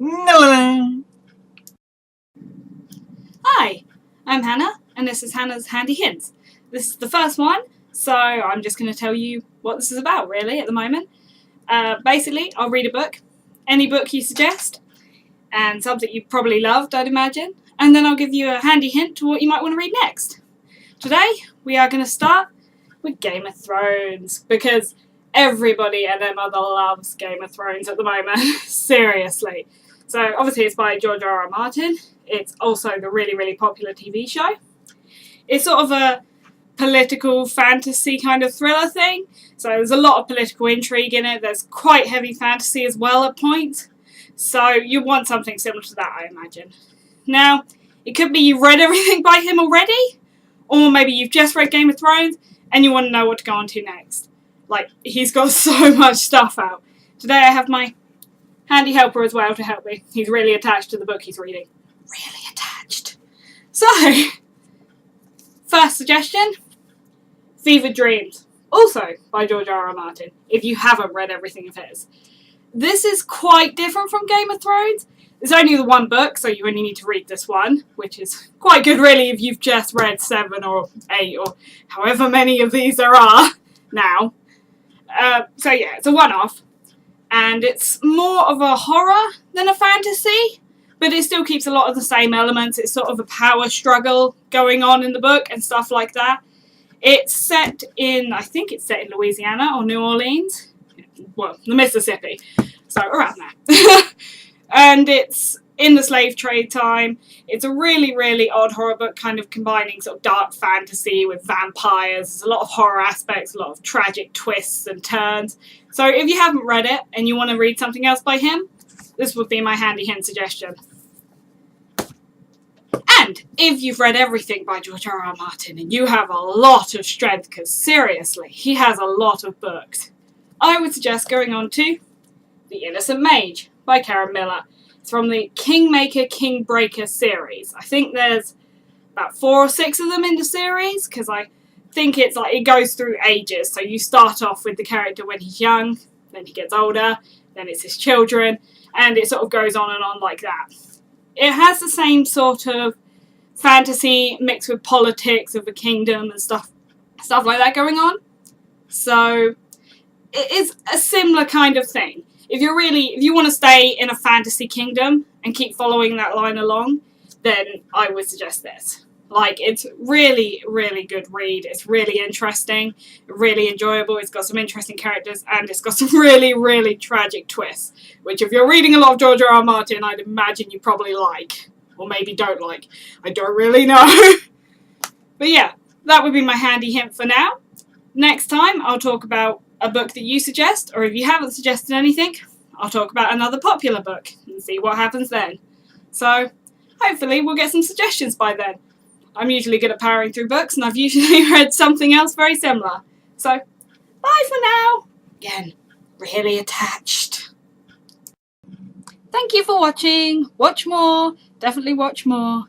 Hi, I'm Hannah, and this is Hannah's Handy Hints. This is the first one, so I'm just going to tell you what this is about, really, at the moment. Basically, I'll read a book, any book you suggest, and something you probably loved, I'd imagine, and then I'll give you a handy hint to what you might want to read next. Today, we are going to start with Game of Thrones, because everybody and their mother loves Game of Thrones at the moment. Seriously. So, obviously, it's by George R.R. Martin. It's also the really, really popular TV show. It's sort of a political fantasy kind of thriller thing. So there's a lot of political intrigue in it. There's quite heavy fantasy as well at points. So you want something similar to that, I imagine. Now, it could be you've read everything by him already, or maybe you've just read Game of Thrones and you want to know what to go on to next. Like, he's got so much stuff out. Today I have my handy helper as well to help me. He's really attached to the book he's reading. Really attached. So, first suggestion, Fevered Dreams. Also by George R.R. Martin, if you haven't read everything of his. This is quite different from Game of Thrones. It's only the one book, so you only need to read this one, which is quite good really if you've just read 7 or 8 or however many of these there are now. So yeah, it's a one-off. And it's more of a horror than a fantasy, but it still keeps a lot of the same elements. It's sort of a power struggle going on in the book and stuff like that. It's set in, I think it's set in Louisiana or New Orleans. Well, the Mississippi. So around there. And it's in the slave trade time. It's a really, really odd horror book, kind of combining sort of dark fantasy with vampires. There's a lot of horror aspects, a lot of tragic twists and turns. So if you haven't read it and you want to read something else by him, this would be my handy hint suggestion. And if you've read everything by George R.R. Martin and you have a lot of strength, because seriously, he has a lot of books, I would suggest going on to The Innocent Mage by Karen Miller. It's from the Kingmaker, Kingbreaker series. I think there's about 4 or 6 of them in the series, because I think it's like it goes through ages. So you start off with the character when he's young, then he gets older, then it's his children, and it sort of goes on and on like that. It has the same sort of fantasy mixed with politics of a kingdom and stuff like that going on. So it is a similar kind of thing. If you want to stay in a fantasy kingdom and keep following that line along, then I would suggest this. Like, it's really, really good read. It's really interesting, really enjoyable. It's got some interesting characters, and it's got some really, really tragic twists, which if you're reading a lot of George R.R. Martin, I'd imagine you probably like, or maybe don't like. I don't really know. But yeah, that would be my handy hint for now. Next time, I'll talk about a book that you suggest, or if you haven't suggested anything, I'll talk about another popular book and see what happens then. So, hopefully we'll get some suggestions by then. I'm usually good at powering through books, and I've usually read something else very similar. So, bye for now. Again, really attached. Thank you for watching. Watch more. Definitely watch more.